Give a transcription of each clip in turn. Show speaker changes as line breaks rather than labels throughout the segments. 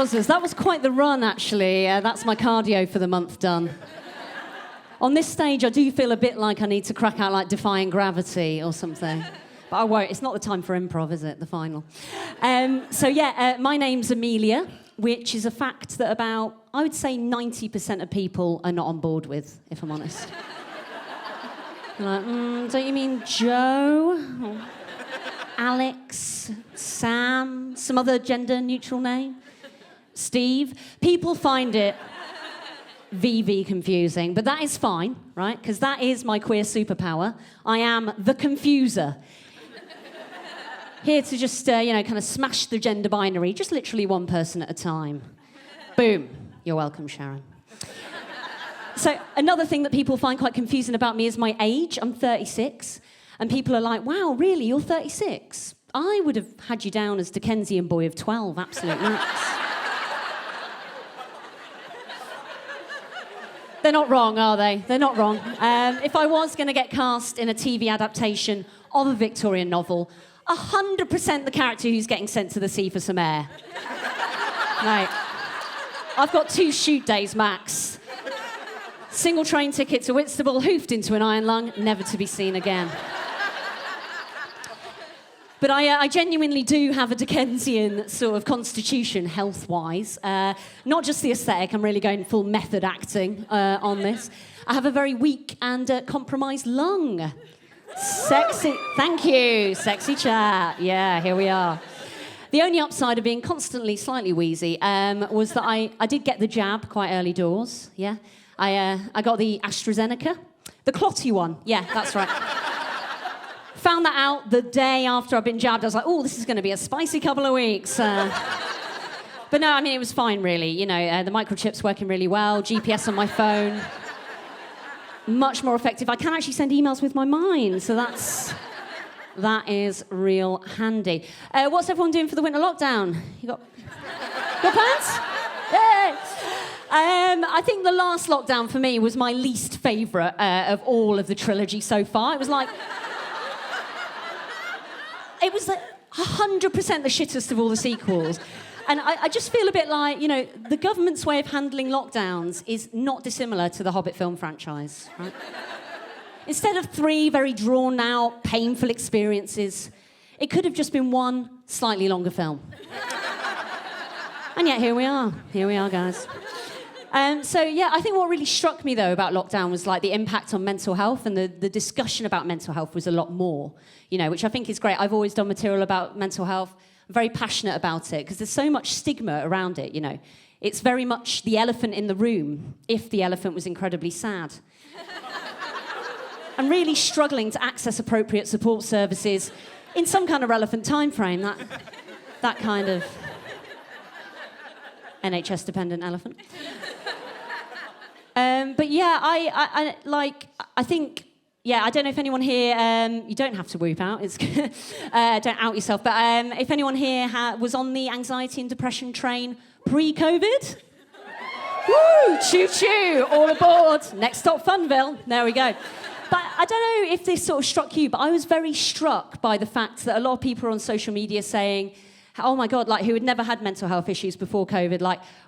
Wowzers, that was quite the run, actually. That's my cardio for the month done. On this stage, I do feel a bit like I need to crack out like Defying Gravity or something. But I won't. It's not the time for improv, is it, the final? My name's Amelia, which is a fact that about, I would say 90% of people are not on board with, if I'm honest. Like, don't you mean Joe? Or Alex? Sam? Some other gender-neutral name? Steve? People find it VV confusing, but that is fine, right? Because that is my queer superpower. I am the confuser. Here to just, kind of smash the gender binary, just literally one person at a time. Boom. You're welcome, Sharon. So another thing that people find quite confusing about me is my age. I'm 36. And people are like, wow, really, you're 36? I would have had you down as Dickensian boy of 12, absolute max. They're not wrong, are they? They're not wrong. If I was going to get cast in a TV adaptation of a Victorian novel, 100% the character who's getting sent to the sea for some air. Right. I've got 2 shoot days max. Single train ticket to Whitstable, hoofed into an iron lung, never to be seen again. But I genuinely do have a Dickensian sort of constitution, health-wise. Not just the aesthetic, I'm really going full method acting on this. I have a very weak and compromised lung. Sexy, thank you, sexy chat. Yeah, here we are. The only upside of being constantly slightly wheezy was that I did get the jab quite early doors, yeah. I got the AstraZeneca, the clotty one, yeah, that's right. Found that out the day after I'd been jabbed. I was like, oh, this is going to be a spicy couple of weeks. But no, I mean, it was fine, really. The microchip's working really well, GPS on my phone. Much more effective. I can actually send emails with my mind, so that is real handy. What's everyone doing for the winter lockdown? You got plans? Yeah. I think the last lockdown for me was my least favourite of all of the trilogy so far. It was 100% the shittest of all the sequels. And I just feel a bit like, the government's way of handling lockdowns is not dissimilar to the Hobbit film franchise, right? Instead of 3 very drawn-out, painful experiences, it could have just been 1 slightly longer film. And yet, here we are. Here we are, guys. I think what really struck me, though, about lockdown was, the impact on mental health, and the discussion about mental health was a lot more, which I think is great. I've always done material about mental health. I'm very passionate about it, because there's so much stigma around it, It's very much the elephant in the room, if the elephant was incredibly sad. I'm really struggling to access appropriate support services in some kind of relevant time frame, that kind of NHS-dependent elephant. I don't know if anyone here, you don't have to whoop out, don't out yourself, but if anyone here was on the anxiety and depression train pre-COVID? Woo, choo-choo, all aboard, next stop Funville, there we go. But I don't know if this sort of struck you, but I was very struck by the fact that a lot of people are on social media saying, oh my God, who had never had mental health issues before COVID,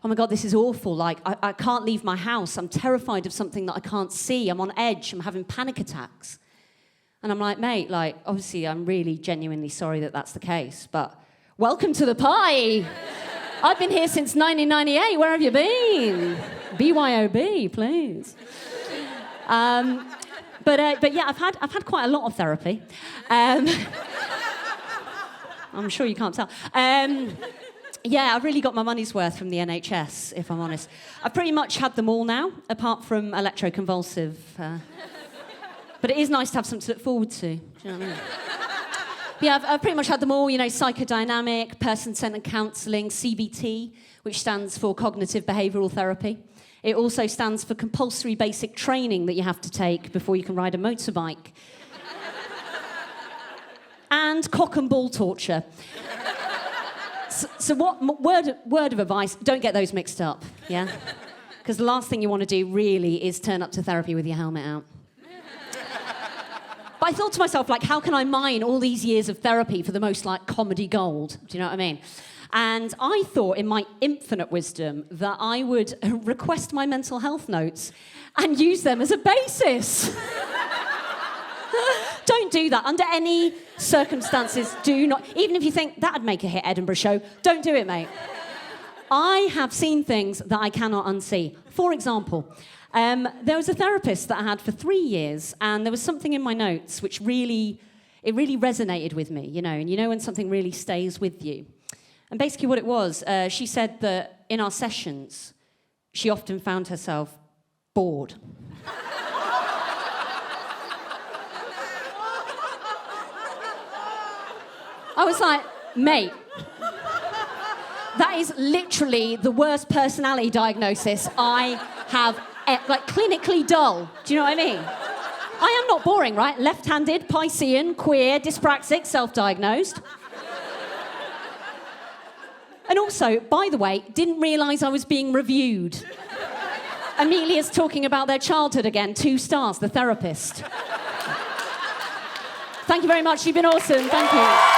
oh my God, this is awful, I can't leave my house, I'm terrified of something that I can't see, I'm on edge, I'm having panic attacks. And I'm like, mate, obviously I'm really genuinely sorry that that's the case, but welcome to the party. I've been here since 1998, where have you been? BYOB, please. But I've had quite a lot of therapy. I'm sure you can't tell. I've really got my money's worth from the NHS, if I'm honest. I've pretty much had them all now, apart from electroconvulsive. But it is nice to have something to look forward to. Do you know what I mean? I've pretty much had them all, psychodynamic, person-centred counselling, CBT, which stands for cognitive behavioural therapy. It also stands for compulsory basic training that you have to take before you can ride a motorbike. And cock and ball torture. So word of advice, don't get those mixed up, yeah? Because the last thing you want to do, really, is turn up to therapy with your helmet out. But I thought to myself, how can I mine all these years of therapy for the most, comedy gold? Do you know what I mean? And I thought, in my infinite wisdom, that I would request my mental health notes and use them as a basis. Don't do that. Under any circumstances, do not. Even if you think that'd make a hit Edinburgh show, don't do it, mate. I have seen things that I cannot unsee. For example, there was a therapist that I had for 3 years, and there was something in my notes which really resonated with me, and you know when something really stays with you. And basically what it was, she said that in our sessions, she often found herself bored. I was like, mate, that is literally the worst personality diagnosis I have, clinically dull. Do you know what I mean? I am not boring, right? Left-handed, Piscean, queer, dyspraxic, self-diagnosed. And also, by the way, didn't realise I was being reviewed. Amelia's talking about their childhood again. 2 stars, the therapist. Thank you very much. You've been awesome. Thank you.